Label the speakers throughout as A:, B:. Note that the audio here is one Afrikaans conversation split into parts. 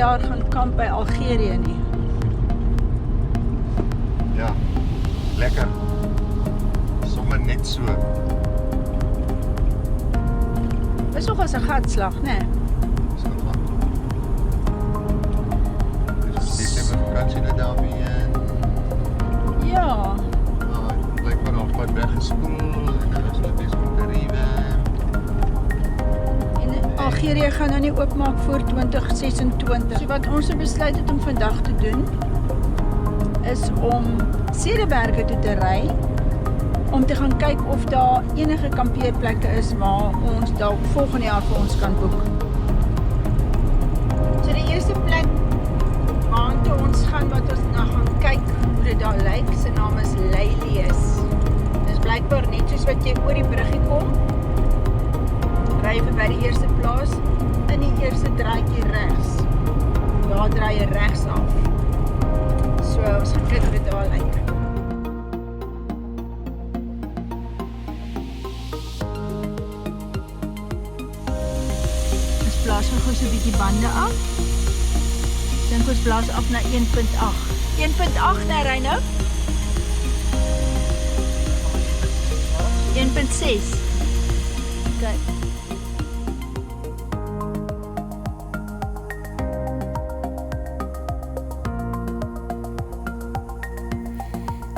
A: jaar gaan kamp by Algerië nie.
B: Ja, lekker. Sommer net so.
A: Is nog as 'n gatslag, né?
B: Dis goed man. Dis Desember vakansie nou daarmee en
A: Ja,
B: lyk maar nog wat weggespoel en nou is hulle besig om te rewamp.
A: en Algerië gaan nou nie oopmaak voor 2026. So wat ons besluit het om vandag te doen, is om Cederberge toe te ry, om te gaan kyk of daar enige kampeerplekke is waar ons dalk volgende jaar vir ons kan boek. So die eerste plek waartoe ons gaan, wat ons nou gaan kyk hoe dit daar lyk, sy naam is Lelius. Dis blykbaar net soos wat jy oor die bruggie kom, ry jy by die eerste plaas, in die eerste draaitjie regs. Daar draai jy regs af. So ons gaan kyk hoe dit daar lyk. Ons blaas gou so 'n bietjie bande af. Dink ons blaas af na 1.8. 1.8 né, Reino? 1.6. Okay.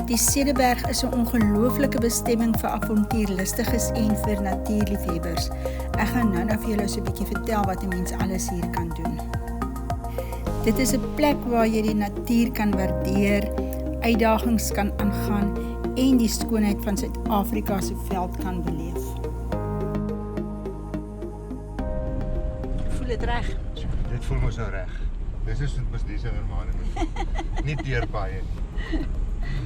A: Die Cederberg is 'n ongelooflike bestemming vir avontuurlustiges en vir natuurliefhebbers. Ek gaan nou vir julle so 'n bietjie vertel wat 'n mens alles hier kan doen. Dit is 'n plek waar jy die natuur kan waardeer, uitdagings kan aangaan en die skoonheid van Suid-Afrika se veld kan beleef. Voel dit reg?
B: Dit voel mos nou reg. Dis is dit mos dis maande. Nie deurbaie nie.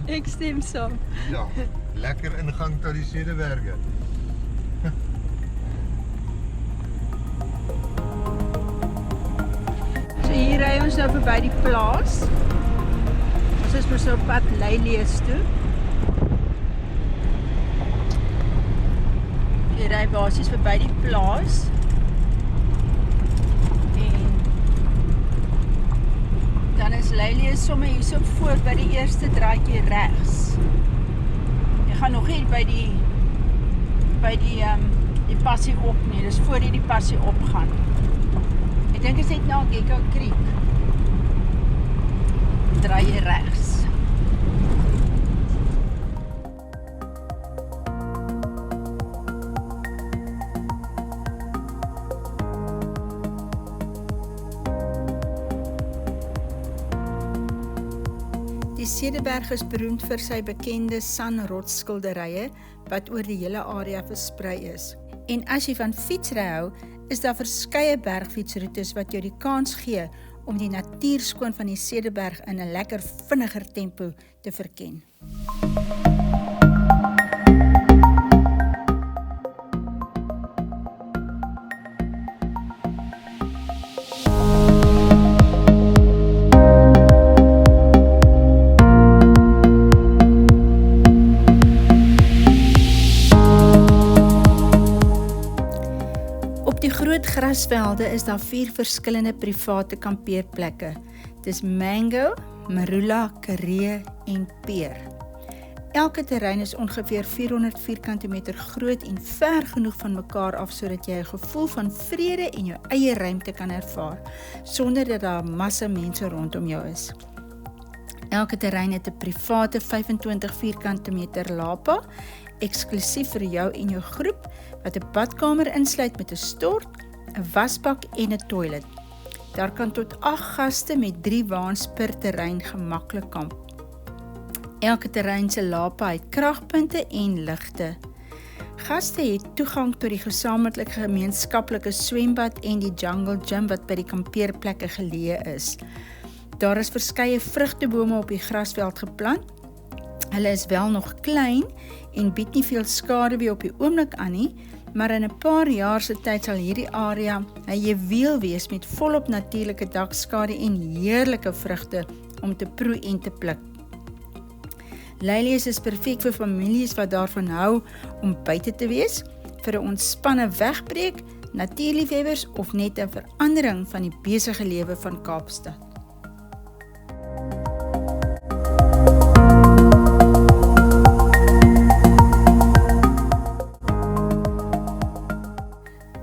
A: Ek stem saam.
B: Ja, lekker ingang tot die Cederberge.
A: So hier ry ons nou verby die plaas. Ons is mos op pad Lelius toe. Jy ry basies verby die plaas. En dan is Lelius sommer hier so voor by die eerste draadjie regs. Jy gaan nog nie by die passie op nie. Dis voor jy die passie opgaan. Ek dink dit is net na Gekko Creek. Draai jy regs. Die Cederberg is beroemd vir sy bekende sandrotsskilderye wat oor die hele area versprei is. En as jy van fietsry hou, is daar verskeie bergfietsroetes wat jou die kans gee om die natuur skoon van die Cederberg in 'n lekker vinniger tempo te verken. Op die groot grasvelde is daar 4 verskillende private kampeerplekke. Dis Mango, Marula, Karee en Peer. Elke terrein is ongeveer 400 vierkante meter groot en ver genoeg van mekaar af sodat jy 'n gevoel van vrede en jou eie ruimte kan ervaar, sonder dat daar 'n massa mense rondom jou is. Elke terrein het 'n private 25 vierkante meter lapa, eksklusief vir jou en jou groep, wat 'n badkamer insluit met 'n stort, 'n wasbak en 'n toilet. Daar kan tot 8 gaste met 3 waans per terrein gemaklik kamp. Elke terrein se lapa het kragpunte en ligte. Gaste het toegang tot die gesamentlike gemeenskaplike swembad en die jungle gym wat by die kampeerplekke geleë is. Daar is verskeie vrugtebome op die grasveld geplant. Hulle is wel nog klein en bied nie veel skaduwee op die oomblik aan nie, maar in 'n paar jaar se tyd sal hierdie area 'n juweel wees met volop natuurlike dakskade en heerlike vrugte om te proe en te pluk. Lelius is perfek vir families wat daarvan hou om buite te wees, vir 'n ontspanne wegbreek, natuurliefhebbers of net 'n verandering van die besige lewe van Kaapstad.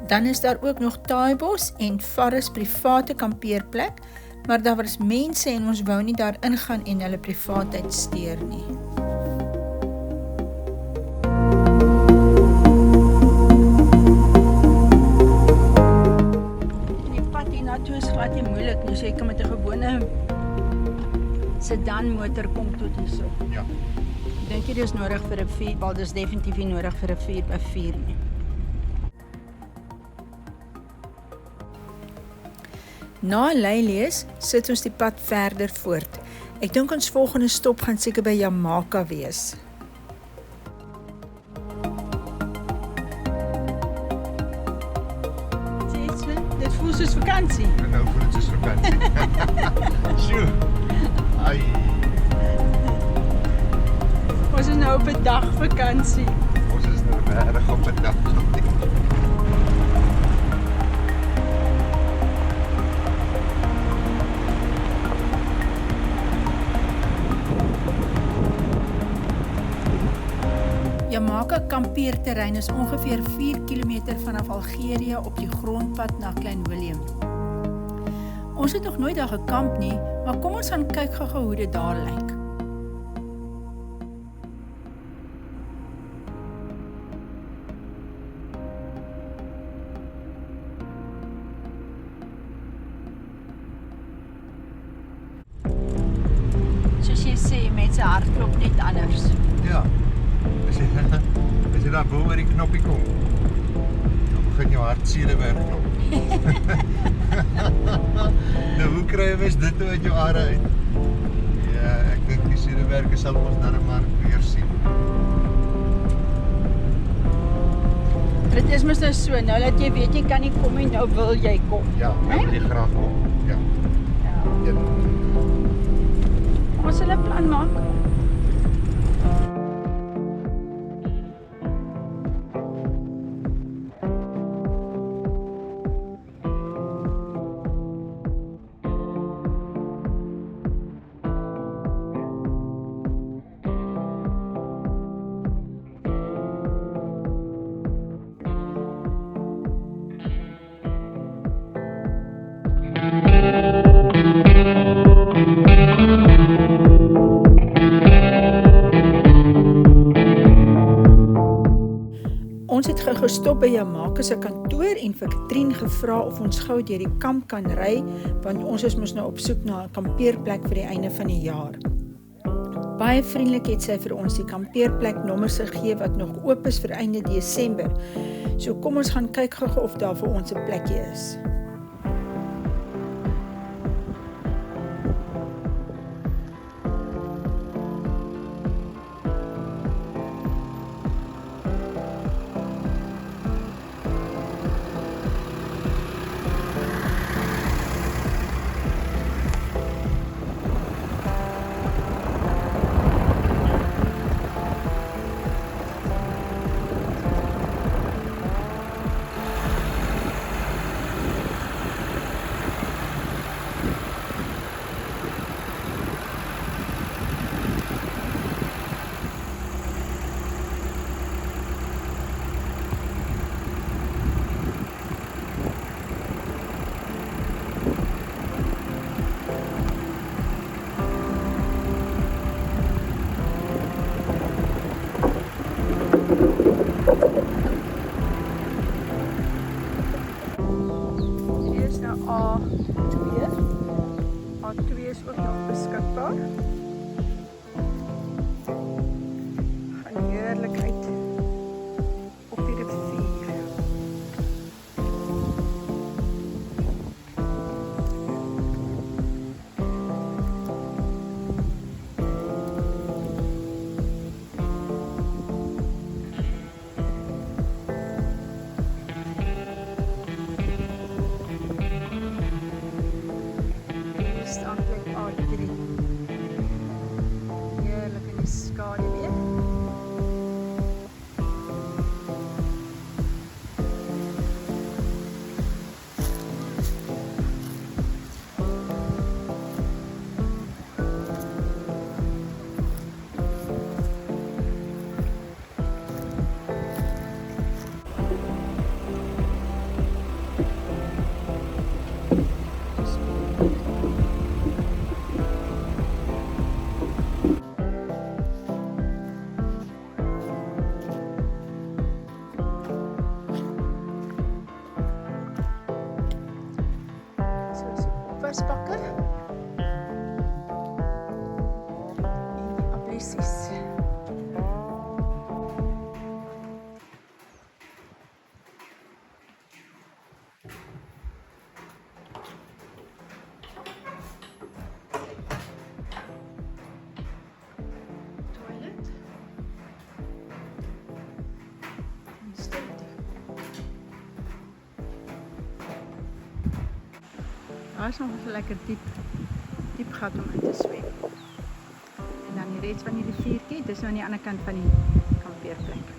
A: Dan is daar ook nog Taaibos en Varus private kampeerplek, maar daar was mense en ons wou nie daar ingaan en hulle privaatheid steur nie. Die pad hiernatoe is glad nie moeilik nie, so jy kan met 'n gewone sedan motor kom tot hierso.
B: Ja.
A: Ek dink dit is nodig vir 'n 4, dis definitief nie nodig vir 'n 4x4 nie. Na Leylees sit ons die pad verder voort. Ek dink ons volgende stop gaan seker by Jamaica wees. Dit voel soos vakansie.
B: En nou voel dit soos vakansie. Sjoe. Ai.
A: Ons is nou op 'n dag vakansie.
B: Ons is nou regtig op 'n dag vakansie. Jamaica kampeerterrein is ongeveer 4 km vanaf Algerië op die grondpad na Klein Willem. Ons het nog nooit daar gekamp nie, maar kom ons gaan kyk gou hoe dit daar lyk. Soos jy sê, mense hartklop net anders. Ja. As jy daar bo oor die knoppie kom, dan begin jou hart sedewerk klop. Nou, hoe kry jy mens dit nou uit jou are uit? Ja, ek dink die sedewerke sal ons darm maar weer sien.
A: Dit is mos nou so, nou dat jy weet jy kan nie kom en nou wil jy kom.
B: Ja, nou wil jy graag kom. Ja. Ja.
A: Ons sal 'n plan maak. Ons het gestop by Jamaica se kantoor en vir Katrien gevra of ons gou deur die kamp kan ry, want ons is mos nou op soek na 'n kampeerplek vir die einde van die jaar. Baie vriendelik het sy vir ons die kampeerplek nommers gegee wat nog oop is vir einde Desember. So kom ons gaan kyk gou of daar vir ons 'n plekkie is. A2 is ook nog beskikbaar. Gaan heerlikheid op die rivier. Staan plek A3.
B: blissies. Toilet. En stilte. Daar is nog 'n lekker diep gat om in te swem. En dan die res van die riviertjie, dis nou aan die ander kant van die kampeerplek.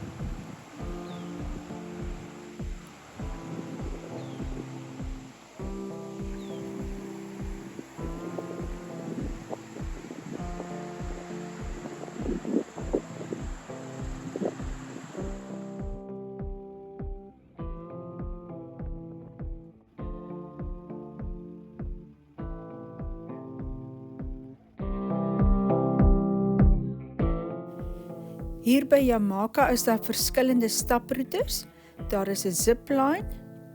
A: Hier by Jamaica is daar verskillende staproetes. Daar is 'n zipline,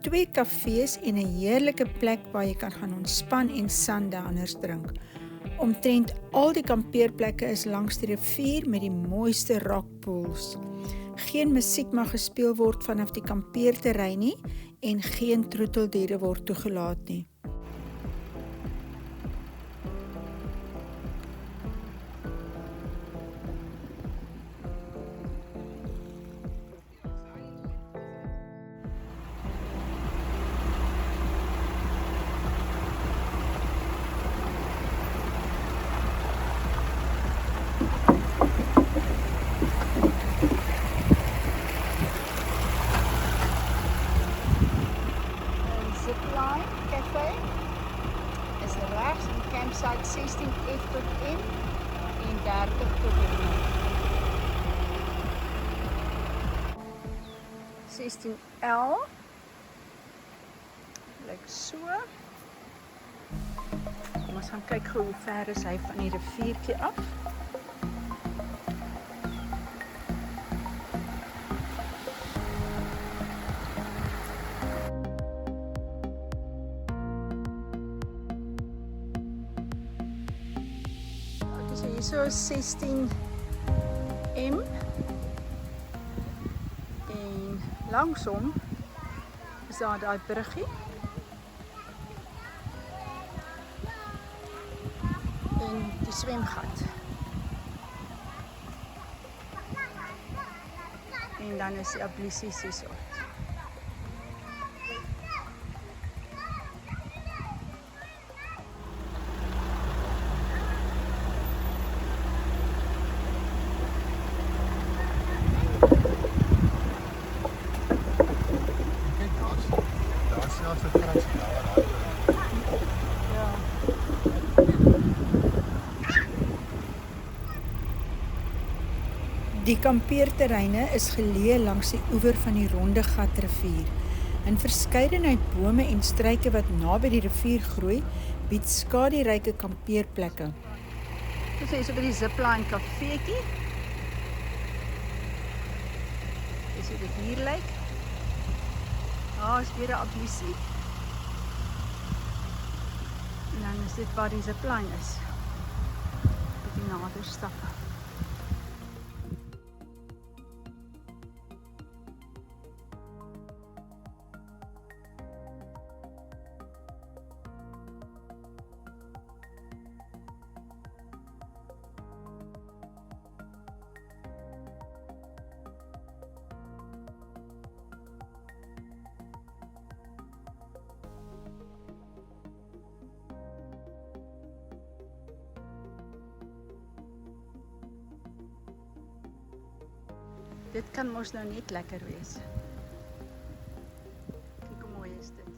A: 2 kafees en 'n heerlike plek waar jy kan gaan ontspan en sundowns drink. Omtrent al die kampeerplekke is langs die rivier met die mooiste rockpools. Geen musiek mag gespeel word vanaf die kampeerterrein nie en geen troeteldiere word toegelaat nie.
B: Zipline Cafe is rechts in campsite 16F tot N en 30 tot N. 16L lyk so. Kom ons gaan kyk hoe ver is hy van die riviertjie af. So hierso is 16M en langsom is daar daai bruggie en die swemgat en dan is die ablissies hierso.
A: Die kampeerterreine is geleë langs die oewer van die Rondegat rivier. 'n Verskeidenheid bome en struike wat naby die rivier groei, bied skaduryke kampeerplekke.
B: Dis hier so by die zipline kafeetjie. Dis hoe dit hier lyk. Daar is weer 'n ablissie. En dan is dit waar die zipline is. Bietjie nader stap. Dit kan mos nou net lekker wees. Kyk hoe mooi is dit.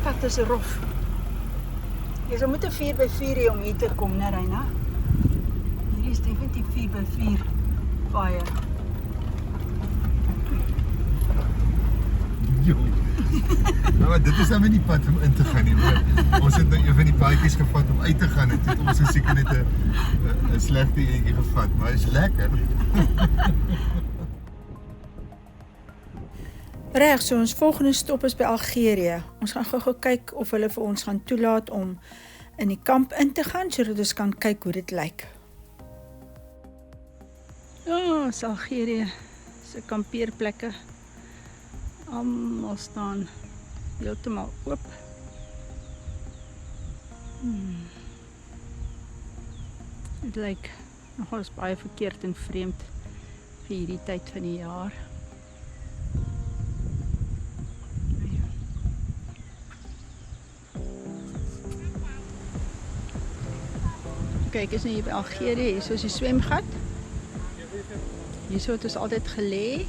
B: Pad is rof. Jy sou moet 'n 4x4 hê om hier te kom, né, Reina? Hier is definitief 4x4 paaie.
C: Jo. Nou, maar dit is nou nie die pad om in te gaan nie, hoor. Ons het nou een van die paadjies gevat om uit te gaan en toe het ons seker net 'n slegte eentjie gevat, maar is lekker.
B: Reg, so ons volgende stop is by Algerië. Ons gaan gou kyk of hulle vir ons gaan toelaat om in die kamp in te gaan, sodat ons kan kyk hoe dit lyk. Ja, is Algerië se kampeerplekke. Almal staan heeltemal oop. Dit lyk nogals baie verkeerd en vreemd vir hierdie tyd van die jaar. Kyk, is nou hier by Algerië, hier is die swemgat. Hier het ons altyd gelê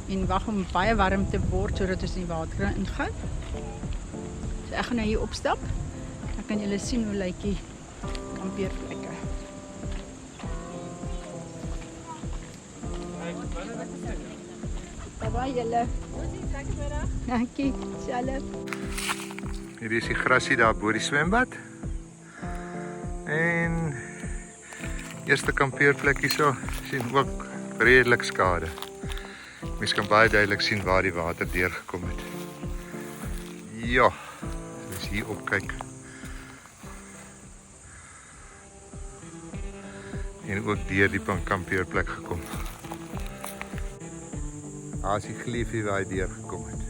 B: en wag om baie warm te word sodat ons in die water ingaan. So ek gaan nou hier opstap. Dan kan julle sien hoe lyk die kampeerplekke. Bye julle. Dankie, self.
C: Hier is die grasie daar bo die swembad. En eerste kampeerplek hierso sien ook redelik skade. Mens kan baie duidelik sien waar die water deurgekom het. Ja, as hier opkyk. En ook deur die kampeerplek gekom. Daar is die gleufie waar hy deurgekom het.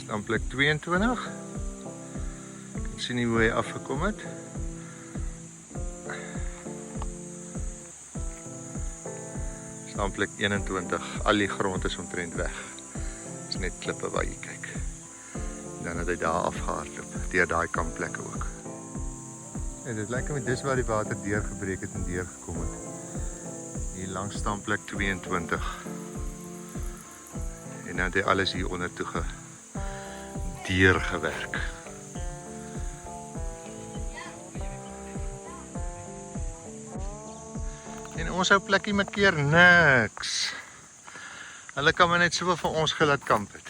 C: Standplek 22. Ek sien nie hoe hy afgekom het. Standplek 21. Al die grond is omtrent weg. Dit is net klippe waar jy kyk. Dan het hy daar afgehardloop, deur daai kampplekke ook. En dit lyk my dis waar die water deurgebreek het en deurgekom het. Hier langs standplek 22. En dan het hy alles hier onder toe deurgewerk. En ons ou plekkie maak keer niks. Hulle kan maar net soveel vir ons gelaat kamp het.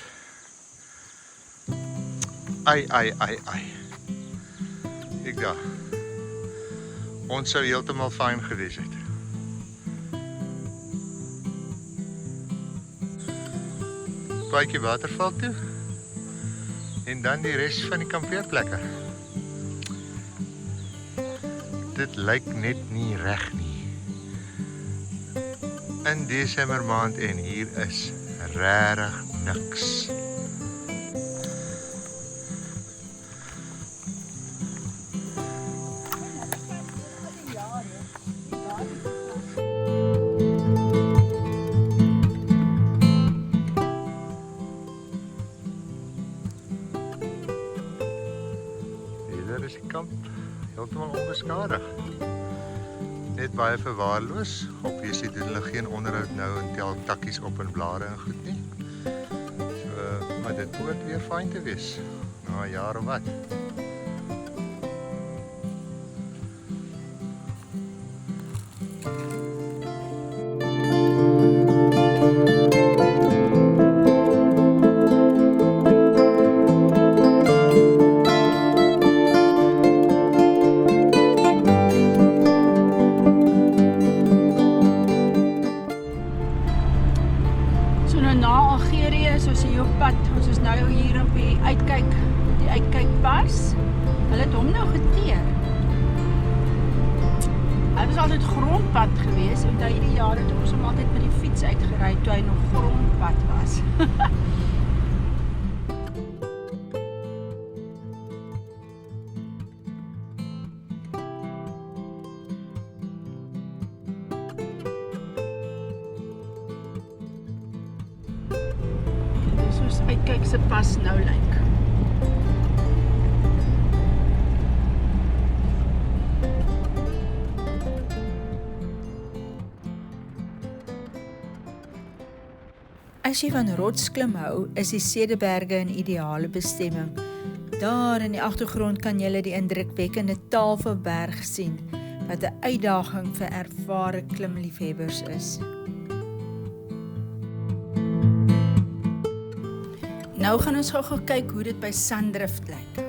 C: Ai. Ek daar. Ons sou heeltemal fyn gewees het. Paadjie waterval toe. En dan die res van die kampeerplekke. Dit lyk net nie reg nie. In Desember maand en hier is regtig niks. Hier is die kamp heeltemal onbeskadig. Net baie verwaarloos. Obviously doen hulle geen onderhoud nou en tel takkies op en blare en goed nie. So, maar dit moet weer fyn te wees. Na 'n jaar of wat.
B: Ons is nou hier op die uitkykpars. Hulle het hom nou geteer. Hy was altyd grondpad gewees en daai hierdie jare het ons hom altyd met die fiets uitgery toe hy nog grondpad was. Soos uitkyk se pas nou lyk.
A: As jy van rotsklim hou, is die Cederberge 'n ideale bestemming. Daar in die agtergrond kan julle die indrukwekkende Tafelberg sien, wat 'n uitdaging vir ervare klimliefhebbers is. Nou gaan ons gou kyk hoe dit by Sandrift lyk.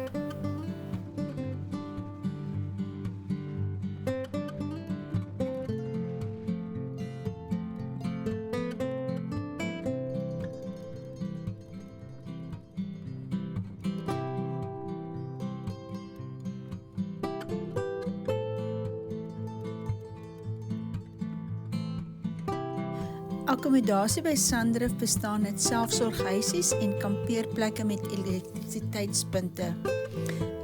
A: Akkommodasie by Sandrift bestaan uit selfsorghuisies en kampeerplekke met elektrisiteitspunte.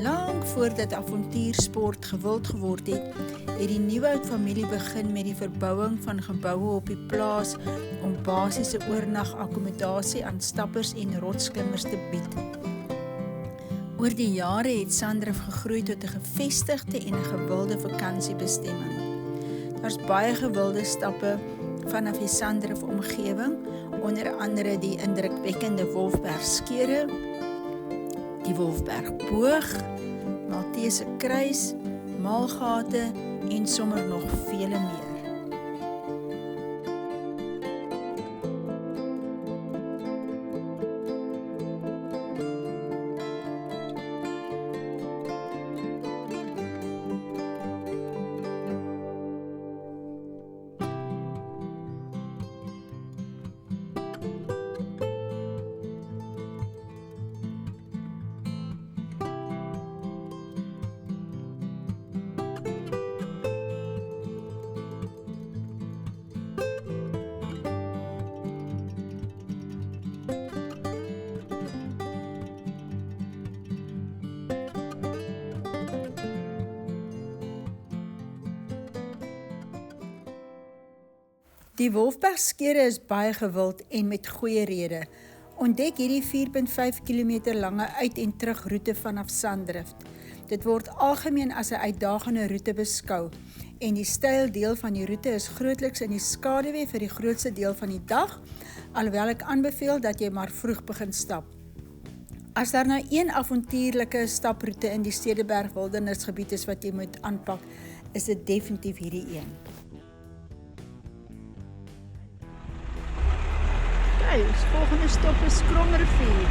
A: Lang voordat avontuursport gewild geword het, het die Nieuwoud-familie begin met die verbouing van geboue op die plaas om basiese oornagakkommodasie aan stappers en rotsklimmers te bied. Oor die jare het Sandrift gegroei tot 'n gevestigde en 'n gewilde vakansiebestemming. Daar's baie gewilde stappe vanaf die Sandrift omgewing, onder andere die indrukwekkende Wolfbergskere, die Wolfbergboog, Maltese Kruis, Maalgate en sommer nog vele meer. Die Wolfbergskere is baie gewild en met goeie rede. Ontdek hierdie 4.5 km lange uit- en terugroete vanaf Sandrift. Dit word algemeen as 'n uitdagende roete beskou en die steil deel van die roete is grootliks in die skaduwee vir die grootste deel van die dag, alhoewel ek aanbeveel dat jy maar vroeg begin stap. As daar nou een avontuurlike staproete in die Stedeberg Wildernisgebied is wat jy moet aanpak, is dit definitief hierdie een. Ons volgende stop is Kromrivier.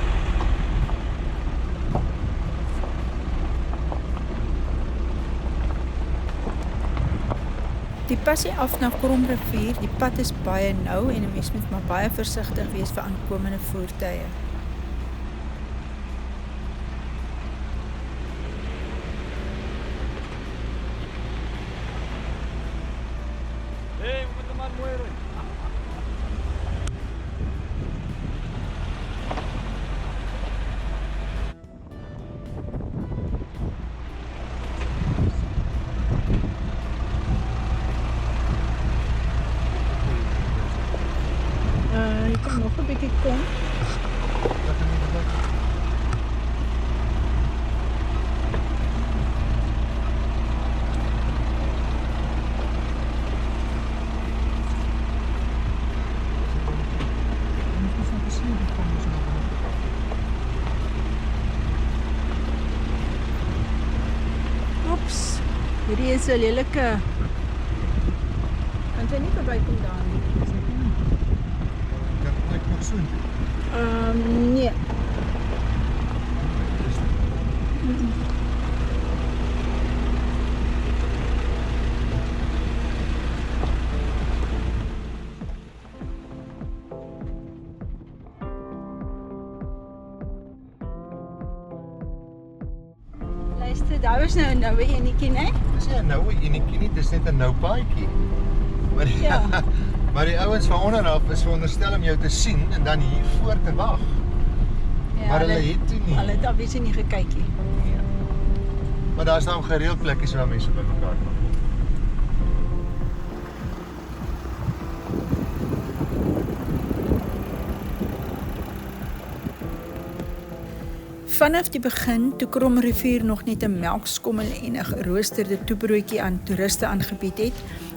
A: Die passie af na Kromrivier, die pad is baie nou en 'n mens moet maar baie versigtig wees vir aankomende voertuie. Jy kan nog 'n bietjie kom. Oeps, hierdie is 'n lelike. Kan jy nie verbykom daar nie? Nee. Luister, daar was nou 'n noue enetjie, né?
C: Dis nie 'n noue enetjie nie, dis net 'n nou paadjie. Maar
A: Ja.
C: Maar die ouens van onderaf is veronderstel om jou te sien en dan hier voor te wag.
A: Ja,
C: Maar hulle het toe nie.
A: Hulle het obviously nie gekyk nie.
C: Nee. Maar daar's nou gereeld plekkies waar mense by mekaar kan kom.
A: Vanaf die begin, toe Kromrivier nog net 'n melkskommel en 'n geroosterde toebroodjie aan toeriste aangebied het,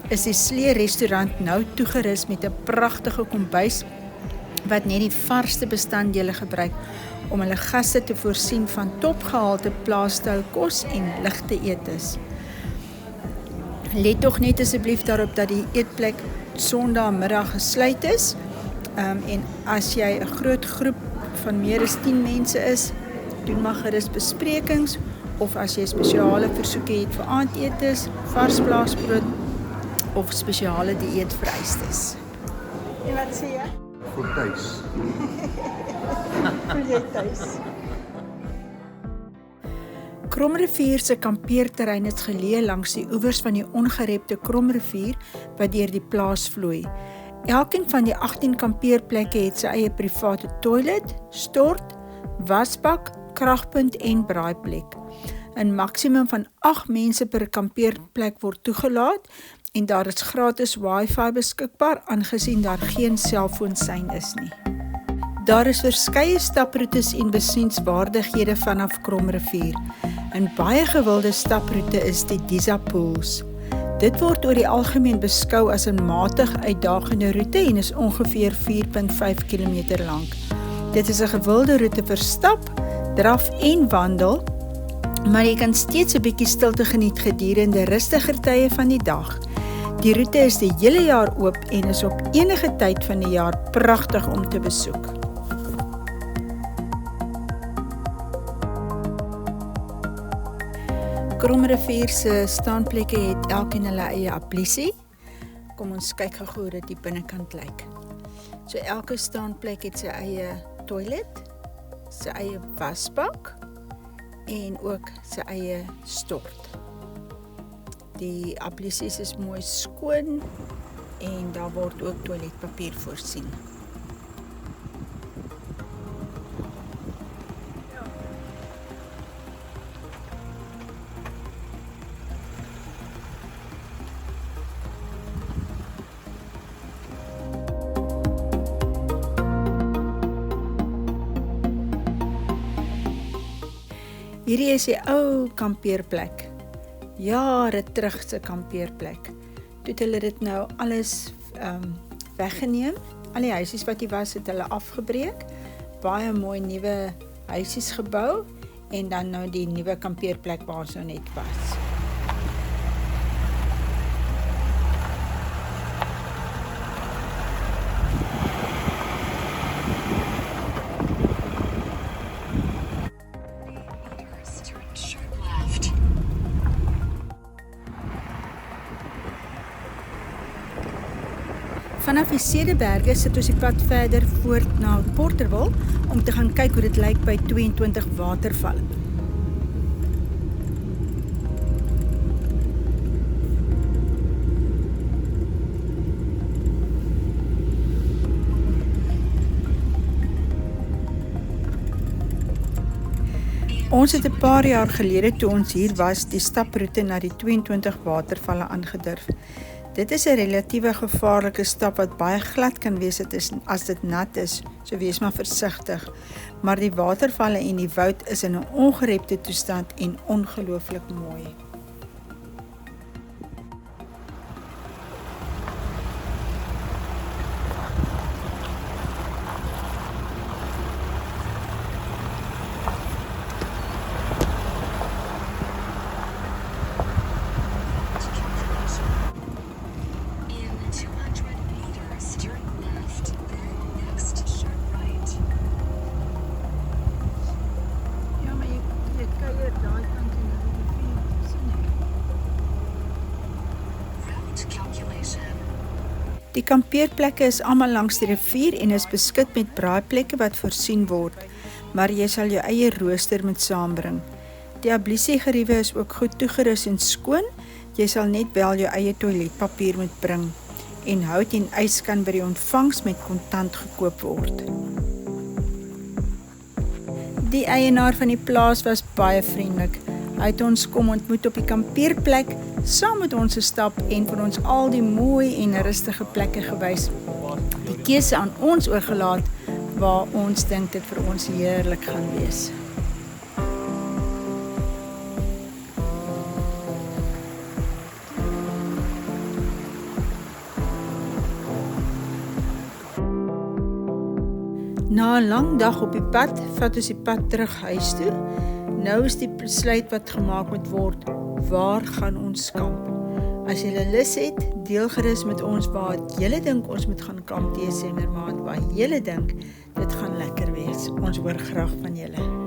A: is die Slee restaurant nou toegerus met 'n pragtige kombuis wat net die varsste bestanddele gebruik
B: om hulle gaste te voorsien van topgehalte plaasstyl kos en ligte etes. Let tog net asseblief daarop dat die eetplek Sondagmiddag gesluit is. En as jy 'n groot groep van meer as 10 mense is, doen maar gerus besprekings, of as jy spesiale versoeke het vir aandetes, vars plaasbrood of spesiale dieetvereistes. En wat sê jy?
C: Goed tuis.
B: Voel jy tuis? Kromrivier se kampeerterrein is geleë langs die oewers van die ongerepte Kromrivier wat deur die plaas vloei. Elkeen van die 18 kampeerplekke het sy eie private toilet, stort, wasbak, kragpunt en braaiplek. 'n Maksimum van 8 mense per kampeerplek word toegelaat en daar is gratis wifi beskikbaar aangesien daar geen selfoonsein is nie. Daar is verskeie staproetes en besienswaardighede vanaf Kromrivier. 'n Baie gewilde staproete is die Disa Pools. Dit word oor die algemeen beskou as 'n matig uitdagende roete en is ongeveer 4,5 km lank. Dit is 'n gewilde roete vir stap, draf en wandel, maar jy kan steeds 'n bietjie stilte geniet gedurende rustiger tye van die dag. Die roete is die hele jaar oop en is op enige tyd van die jaar pragtig om te besoek. Kromrivier se staanplekke het elkeen hulle eie ablusie. Kom ons kyk gou hoe dit die binnekant lyk. So elke staanplek het sy eie toilet, sy eie wasbak en ook sy eie stort. Die ablusies is mooi skoon en daar word ook toiletpapier voorsien. Hierdie is die ou kampeerplek. Jare terug se kampeerplek. Toe het hulle dit nou alles weggeneem. Al die huisies wat hier was, het hulle afgebreek. Baie mooi nuwe huisies gebou en dan nou die nuwe kampeerplek waar ons nou net was. Vanaf die Sedeberge sit ons die pad verder voort na Porterville om te gaan kyk hoe dit lyk by 22 watervalle. Ons het 'n paar jaar gelede toe ons hier was, die staproete na die 22 watervalle aangedurf. Dit is 'n relatiewe gevaarlike stap wat baie glad kan wees as dit nat is, so wees maar versigtig. Maar die watervalle en die woud is in 'n ongerepte toestand en ongelooflik mooi. Die kampeerplekke is almal langs die rivier en is beskik met braaiplekke wat voorsien word, maar jy sal jou eie rooster moet saambring. Die ablusiegeriewe is ook goed toegerus en skoon, jy sal net wel jou eie toiletpapier moet bring en hout en ys kan by die ontvangs met kontant gekoop word. Die eienaar van die plaas was baie vriendelik. Hy het ons kom ontmoet op die kampeerplek, saam met ons gestap en vir ons al die mooi en rustige plekke gewys. Die keuse aan ons oorgelaat waar ons dink dit vir ons heerlik gaan wees. Na 'n lang dag op die pad, vat ons die pad terug huis toe. Nou is die besluit wat gemaak moet word, waar gaan ons kamp? As julle lus het, deel gerus met ons waar julle dink ons moet gaan kamp, Desember maand, waar julle dink dit gaan lekker wees. Ons hoor graag van julle.